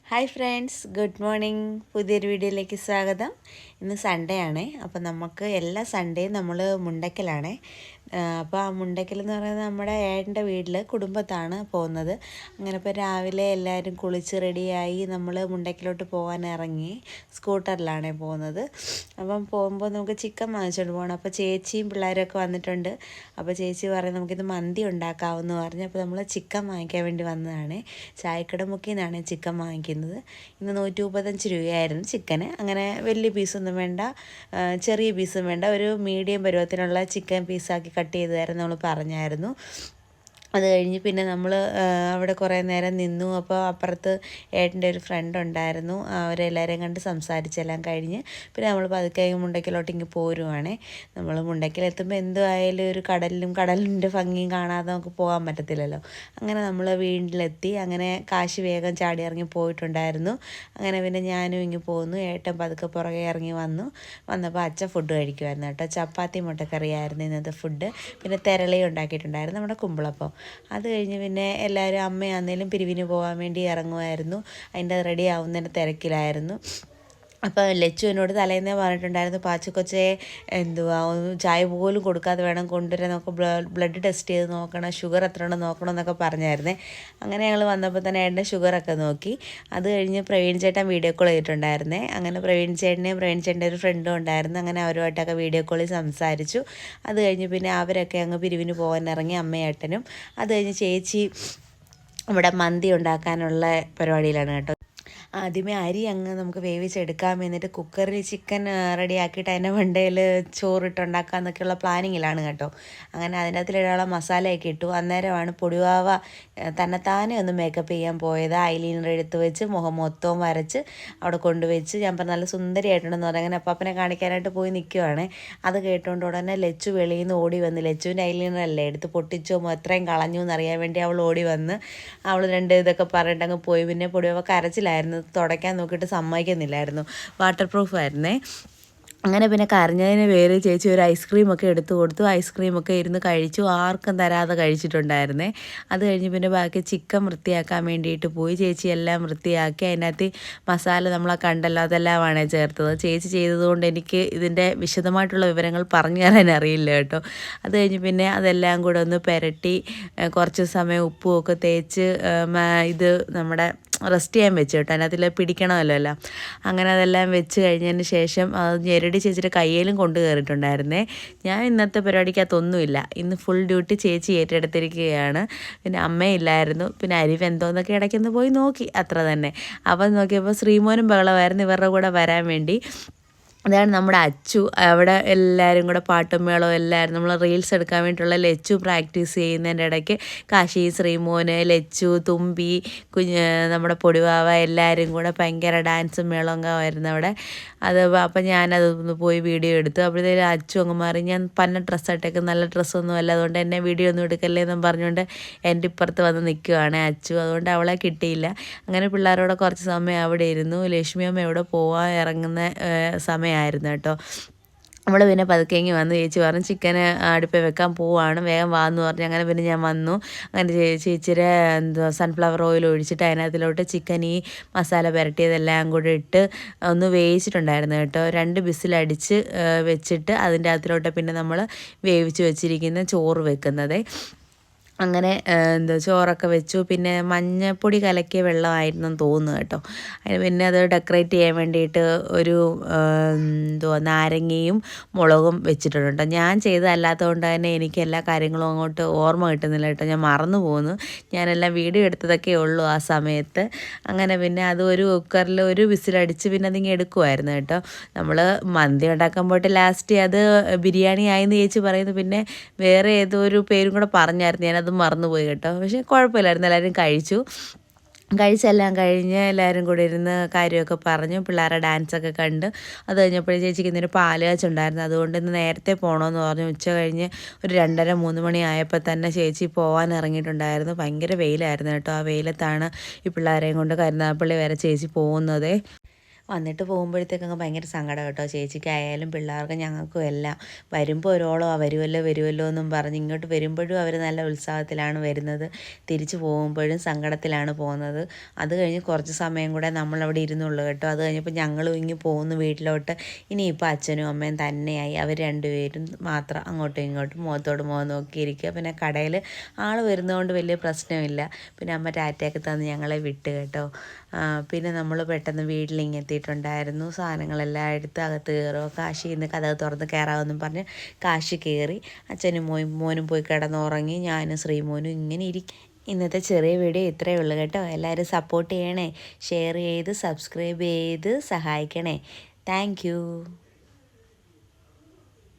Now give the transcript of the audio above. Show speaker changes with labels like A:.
A: Hi friends, good morning. പുതിയൊരു വീഡിയോയിലേക്ക് സ്വാഗതം. ഇന്ന് സൺഡേ ആണ്. അപ്പോൾ നമുക്ക് എല്ലാ സൺഡേയും നമ്മൾ മുണ്ടക്കലാണ്. അപ്പോൾ ആ മുണ്ടക്കൽ എന്ന് പറയുന്നത് നമ്മുടെ ഏട്ടൻ്റെ വീട്ടിൽ കുടുംബത്താണ് പോകുന്നത്. അങ്ങനെ ഇപ്പോൾ രാവിലെ എല്ലാവരും കുളിച്ച് റെഡിയായി നമ്മൾ മുണ്ടക്കലോട്ട് പോകാൻ ഇറങ്ങി. സ്കൂട്ടറിലാണ് പോകുന്നത്. അപ്പം പോകുമ്പോൾ നമുക്ക് ചിക്കൻ വാങ്ങിച്ചുകൊണ്ട് പോകണം. അപ്പോൾ ചേച്ചിയും പിള്ളേരൊക്കെ വന്നിട്ടുണ്ട്. അപ്പോൾ ചേച്ചി പറയും നമുക്കിത് മന്തി ഉണ്ടാക്കാമെന്ന് പറഞ്ഞു. അപ്പോൾ നമ്മൾ ചിക്കൻ വാങ്ങിക്കാൻ വേണ്ടി വന്നതാണ്. ചായക്കട മുക്കിൽ നിന്നാണ് ചിക്കൻ വാങ്ങിക്കുന്നത്. ഇന്ന് 135 രൂപയായിരുന്നു ചിക്കന്. അങ്ങനെ വലിയ പീസൊന്നും വേണ്ട, ചെറിയ പീസും വേണ്ട, ഒരു മീഡിയം പരുവത്തിനുള്ള ചിക്കൻ പീസാക്കി കട്ട് ചെയ്ത് തരാൻ നമ്മൾ പറഞ്ഞായിരുന്നു. അത് കഴിഞ്ഞ് പിന്നെ നമ്മൾ അവിടെ കുറേ നേരം നിന്നു. അപ്പോൾ അപ്പുറത്ത് ഏട്ടൻ്റെ ഒരു ഫ്രണ്ട് ഉണ്ടായിരുന്നു. അവരെല്ലാവരെയും കണ്ട് സംസാരിച്ചെല്ലാം കഴിഞ്ഞ് പിന്നെ നമ്മൾ പതുക്കെ മുണ്ടക്കലോട്ട് ഇങ്ങ് പോരുവാണേ. നമ്മൾ മുണ്ടക്കലെത്തുമ്പോൾ എന്തുമായാലും ഒരു കടലിൻ്റെ ഭംഗിയും കാണാതെ നമുക്ക് പോകാൻ പറ്റത്തില്ലല്ലോ. അങ്ങനെ നമ്മൾ വീട്ടിലെത്തി. അങ്ങനെ കാശ് വേഗം ചാടി ഇറങ്ങി പോയിട്ടുണ്ടായിരുന്നു. അങ്ങനെ പിന്നെ ഞാനും ഇങ്ങ് പോന്നു. ഏട്ടൻ പതുക്കെ പുറകെ ഇറങ്ങി വന്നപ്പോൾ അച്ഛൻ ഫുഡ് കഴിക്കുമായിരുന്നു കേട്ടോ. ചപ്പാത്തി മുട്ടക്കറിയായിരുന്നു ഇന്നത്തെ ഫുഡ്. പിന്നെ തെരളി ഉണ്ടാക്കിയിട്ടുണ്ടായിരുന്നു, നമ്മുടെ കുമ്പിളപ്പം. അത് കഴിഞ്ഞ് പിന്നെ എല്ലാവരും അമ്മയാന്നേലും പിരിവിന് പോകാൻ വേണ്ടി ഇറങ്ങുമായിരുന്നു. അതിൻ്റെ റെഡി ആവുന്നതിൻ്റെ തിരക്കിലായിരുന്നു. അപ്പോൾ ലച്ചു എന്നോട് തലേന്നേ പറഞ്ഞിട്ടുണ്ടായിരുന്നു, പാച്ചക്കൊച്ചെ ചായ പോലും കൊടുക്കാതെ വേണം കൊണ്ടുവരാൻ, നമുക്ക് ബ്ലഡ് ടെസ്റ്റ് ചെയ്ത് നോക്കണം, ഷുഗർ എത്ര ഉണ്ടെന്ന് നോക്കണം എന്നൊക്കെ പറഞ്ഞായിരുന്നേ. അങ്ങനെ ഞങ്ങൾ വന്നപ്പോൾ തന്നെ ഏട്ടൻ്റെ ഷുഗറൊക്കെ നോക്കി. അത് കഴിഞ്ഞ് പ്രവീൺ ചേട്ടൻ വീഡിയോ കോൾ ചെയ്തിട്ടുണ്ടായിരുന്നേ. അങ്ങനെ പ്രവീൺ ചേട്ടൻ്റെ ഒരു ഫ്രണ്ടും ഉണ്ടായിരുന്നു. അങ്ങനെ അവരുമായിട്ടൊക്കെ വീഡിയോ കോളിൽ സംസാരിച്ചു. അത് കഴിഞ്ഞ് പിന്നെ അവരൊക്കെ അങ്ങ് പിരിവിന് പോകാൻ ഇറങ്ങി, അമ്മയേട്ടനും. അത് കഴിഞ്ഞ് ചേച്ചി ഇവിടെ മന്തി ഉണ്ടാക്കാനുള്ള പരിപാടിയിലാണ് കേട്ടോ. ആദ്യമേ അരി അങ്ങ് നമുക്ക് വേവിച്ചെടുക്കാം, എന്നിട്ട് കുക്കറിൽ ചിക്കൻ റെഡിയാക്കിയിട്ട് അതിൻ്റെ മണ്ടയിൽ ചോറിട്ടുണ്ടാക്കുക എന്നൊക്കെയുള്ള പ്ലാനിങ്ങിലാണ് കേട്ടോ. അങ്ങനെ അതിനകത്തിലുള്ള മസാലയൊക്കെ ഇട്ടു. അന്നേരമാണ് പൊടിവാവ തന്നെത്താനെ ഒന്ന് മേക്കപ്പ് ചെയ്യാൻ പോയത്. ഐലൈനർ എടുത്ത് വെച്ച് മുഖം മൊത്തവും വരച്ച് അവിടെ കൊണ്ടുവച്ച് ഞാൻ പറഞ്ഞ നല്ല സുന്ദരിയായിട്ടുണ്ടെന്ന് പറഞ്ഞു. അങ്ങനെ അപ്പാപ്പനെ കാണിക്കാനായിട്ട് പോയി നിൽക്കുവാണ്. അത് കേട്ടുകൊണ്ട് ഉടനെ ലച്ചു വെളിയിൽ നിന്ന് ഓടി വന്ന്, ലച്ചുവിൻ്റെ ഐലൈനറല്ലേ എടുത്ത് പൊട്ടിച്ചോ എത്രയും കളഞ്ഞു എന്നറിയാൻ വേണ്ടി അവൾ ഓടി വന്ന് അവൾ രണ്ട് ഇതൊക്കെ പറഞ്ഞിട്ട് അങ്ങ് പോയി. പിന്നെ പൊടിവാവ കരച്ചിലായിരുന്നു, തുടയ്ക്കാൻ നോക്കിയിട്ട് സമ്മതിക്കുന്നില്ലായിരുന്നു. വാട്ടർ പ്രൂഫായിരുന്നേ. അങ്ങനെ പിന്നെ കരഞ്ഞതിന് പേര് ചേച്ചി ഒരു ഐസ്ക്രീമൊക്കെ എടുത്തു കൊടുത്തു. ഐസ്ക്രീമൊക്കെ ഇരുന്ന് കഴിച്ചു. ആർക്കും തരാതെ കഴിച്ചിട്ടുണ്ടായിരുന്നേ. അത് കഴിഞ്ഞ് പിന്നെ ബാക്കി ചിക്കൻ വൃത്തിയാക്കാൻ വേണ്ടിയിട്ട് പോയി. ചേച്ചി എല്ലാം വൃത്തിയാക്കി. അതിനകത്ത് മസാല നമ്മളെ കണ്ടല്ലോ, അതെല്ലാമാണ് ചേർത്തത്. ചേച്ചി ചെയ്തതുകൊണ്ട് എനിക്ക് ഇതിൻ്റെ വിശദമായിട്ടുള്ള വിവരങ്ങൾ പറഞ്ഞു തരാൻ അറിയില്ല കേട്ടോ. അത് കഴിഞ്ഞ് പിന്നെ അതെല്ലാം കൂടെ ഒന്ന് പുരട്ടി കുറച്ച് സമയം ഉപ്പുമൊക്കെ തേച്ച് ഇത് നമ്മുടെ റെസ്റ്റ് ചെയ്യാൻ വെച്ച് കേട്ടോ. അതിനകത്തിൽ പിടിക്കണമല്ലോ എല്ലാം. അങ്ങനെ അതെല്ലാം വെച്ച് കഴിഞ്ഞതിന് ശേഷം അത് ഞെരടി ചേച്ചിയുടെ കയ്യിലും കൊണ്ട് കയറിയിട്ടുണ്ടായിരുന്നേ. ഞാൻ ഇന്നത്തെ പരിപാടിക്കകത്തൊന്നുമില്ല. ഇന്ന് ഫുൾ ഡ്യൂട്ടി ചേച്ചി ഏറ്റെടുത്തിരിക്കുകയാണ്. പിന്നെ അമ്മയില്ലായിരുന്നു. പിന്നെ അരി വെന്തോന്നൊക്കെ ഇടയ്ക്കൊന്ന് പോയി നോക്കി, അത്ര തന്നെ. അപ്പം നോക്കിയപ്പോൾ ശ്രീമോനും ബഹളമായിരുന്നു ഇവരുടെ കൂടെ വരാൻ വേണ്ടി. അതാണ് നമ്മുടെ അച്ചു. അവിടെ എല്ലാവരും കൂടെ പാട്ടും മേളവും എല്ലാവരും നമ്മൾ റീൽസ് എടുക്കാൻ വേണ്ടിയിട്ടുള്ള ലച്ചു പ്രാക്ടീസ് ചെയ്യുന്നതിൻ്റെ ഇടയ്ക്ക് കാശി, ശ്രീമോന്, ലച്ചു, തുമ്പി, നമ്മുടെ പൊടിവാവ എല്ലാവരും കൂടെ ഭയങ്കര ഡാൻസും മേളവും ആയിരുന്നു അവിടെ. അപ്പം ഞാനതൊന്ന് പോയി വീഡിയോ എടുത്തു. അപ്പോഴത്തേക്കും അച്ചു അങ്ങ് മാറി, ഞാൻ പന്ന ഡ്രസ്സായിട്ടൊക്കെ നല്ല ഡ്രസ്സൊന്നും അല്ല, അതുകൊണ്ട് എന്നെ വീഡിയോ ഒന്നും എടുക്കല്ലേ എന്നും പറഞ്ഞുകൊണ്ട് എൻ്റെ ഇപ്പുറത്ത് വന്ന് നിൽക്കുകയാണ് അച്ചു. അതുകൊണ്ട് അവളെ കിട്ടിയില്ല. അങ്ങനെ പിള്ളേരോടെ കുറച്ച് സമയം അവിടെ ഇരുന്നു. ലക്ഷ്മി അമ്മ എവിടെ പോകാൻ ഇറങ്ങുന്ന സമയമായിരുന്നു കേട്ടോ. നമ്മൾ പിന്നെ പതുക്കെങ്ങി വന്നു. ചേച്ചി പറഞ്ഞു ചിക്കന് അടുപ്പിൽ വെക്കാൻ പോവാണ്, വേഗം വാന്ന് പറഞ്ഞു. അങ്ങനെ പിന്നെ ഞാൻ വന്നു. അങ്ങനെ ചേച്ചിയുടെ സൺഫ്ലവർ ഓയിൽ ഒഴിച്ചിട്ട് അതിനകത്തിലോട്ട് ചിക്കൻ ഈ മസാല പുരട്ടിയതെല്ലാം കൂടെ ഇട്ട് ഒന്ന് വേവിച്ചിട്ടുണ്ടായിരുന്നു കേട്ടോ. 2 വിസിലടിച്ച് വെച്ചിട്ട് അതിൻ്റെ അകത്തിലോട്ട് പിന്നെ നമ്മൾ വേവിച്ച് വെച്ചിരിക്കുന്ന ചോറ് വെക്കുന്നത്. അങ്ങനെ ചോറൊക്കെ വെച്ചു. പിന്നെ മഞ്ഞപ്പൊടി കലക്കിയ വെള്ളമായിരുന്നു തോന്നുന്നു കേട്ടോ. അതിന് പിന്നെ അത് ഡെക്കറേറ്റ് ചെയ്യാൻ വേണ്ടിയിട്ട് ഒരു നാരങ്ങയും മുളകും വെച്ചിട്ടുണ്ട്. ഞാൻ ചെയ്തതല്ലാത്തതുകൊണ്ട് തന്നെ എനിക്ക് എല്ലാ കാര്യങ്ങളും അങ്ങോട്ട് ഓർമ്മ കിട്ടുന്നില്ല കേട്ടോ. ഞാൻ മറന്നു പോകുന്നു. ഞാനെല്ലാം വീഡിയോ എടുത്തതൊക്കെ ഉള്ളൂ ആ സമയത്ത്. അങ്ങനെ പിന്നെ അത് ഒരു കുക്കറിൽ ഒരു വിസിലടിച്ച് പിന്നെ അതിങ്ങനെ എടുക്കുമായിരുന്നു കേട്ടോ. നമ്മൾ മന്തി ഉണ്ടാക്കുമ്പോഴത്തെ ലാസ്റ്റ് അത് ബിരിയാണി ആയെന്ന് ചേച്ചി പറയുന്നു. പിന്നെ വേറെ ഏതോ ഒരു പേരും കൂടെ പറഞ്ഞായിരുന്നു, ഞാനത് മറന്നുപോയി കേട്ടോ. പക്ഷേ കുഴപ്പമില്ലായിരുന്നു, എല്ലാവരും കഴിച്ചെല്ലാം കഴിഞ്ഞ് എല്ലാവരും കൂടി ഇരുന്ന് കാര്യമൊക്കെ പറഞ്ഞു. പിള്ളേരുടെ ഡാൻസൊക്കെ കണ്ട് അത് കഴിഞ്ഞപ്പോഴേ ചേച്ചിക്ക് ഇന്നൊരു പാല് കാച്ചുണ്ടായിരുന്നു. അതുകൊണ്ട് ഇന്ന് നേരത്തെ പോകണമെന്ന് പറഞ്ഞു. ഉച്ച കഴിഞ്ഞ് ഒരു 2:30-3 മണി ആയപ്പോൾ തന്നെ ചേച്ചി പോകാൻ ഇറങ്ങിയിട്ടുണ്ടായിരുന്നു. ഭയങ്കര വെയിലായിരുന്നു കേട്ടോ. ആ വെയിലത്താണ് ഈ പിള്ളേരെയും കൊണ്ട് കരുനാഗപ്പള്ളി വരെ ചേച്ചി പോകുന്നത്. വന്നിട്ട് പോകുമ്പോഴത്തേക്കങ്ങ് ഭയങ്കര സങ്കടം കേട്ടോ, ചേച്ചിക്കായാലും പിള്ളേർക്കും ഞങ്ങൾക്കും എല്ലാം. വരുമ്പോൾ ഒരോളം വരുമല്ലോ എന്നും പറഞ്ഞ് ഇങ്ങോട്ട് വരുമ്പോഴും അവർ നല്ല ഉത്സാഹത്തിലാണ് വരുന്നത്, തിരിച്ചു പോകുമ്പോഴും സങ്കടത്തിലാണ് പോകുന്നത്. അത് കഴിഞ്ഞ് കുറച്ച് സമയം കൂടെ നമ്മളവിടെ ഇരുന്നുള്ളൂ കേട്ടോ. അത് കഴിഞ്ഞപ്പോൾ ഞങ്ങളും ഇങ്ങ് പോകുന്നു വീട്ടിലോട്ട്. ഇനിയിപ്പോൾ അച്ഛനും അമ്മയും തന്നെയായി, അവർ രണ്ടുപേരും മാത്രം അങ്ങോട്ടും ഇങ്ങോട്ടും മുഖത്തോട് മുഖം നോക്കിയിരിക്കുക. പിന്നെ കടയിൽ ആൾ വരുന്നതുകൊണ്ട് വലിയ പ്രശ്നമില്ല. പിന്നെ അമ്മ ടാറ്റയൊക്കെ തന്ന് ഞങ്ങളെ വിട്ട് കേട്ടോ. പിന്നെ നമ്മൾ പെട്ടെന്ന് വീട്ടിലിങ്ങ് എത്തിയിട്ടുണ്ടായിരുന്നു. സാധനങ്ങളെല്ലാം എടുത്ത് അകത്ത് കയറുക, കാശി ഇന്ന് കഥക് തുറന്ന് കയറാമെന്നും പറഞ്ഞ് കാശി കയറി. അച്ഛനും മോനും പോയി കിടന്നുറങ്ങി. ഞാനും ശ്രീമോനും ഇങ്ങനെ ഇരിക്കും. ഇന്നത്തെ ചെറിയ വീഡിയോ ഇത്രയേ ഉള്ളൂ കേട്ടോ. എല്ലാവരും സപ്പോർട്ട് ചെയ്യണേ, ഷെയർ ചെയ്ത് സബ്സ്ക്രൈബ് ചെയ്ത് സഹായിക്കണേ. താങ്ക്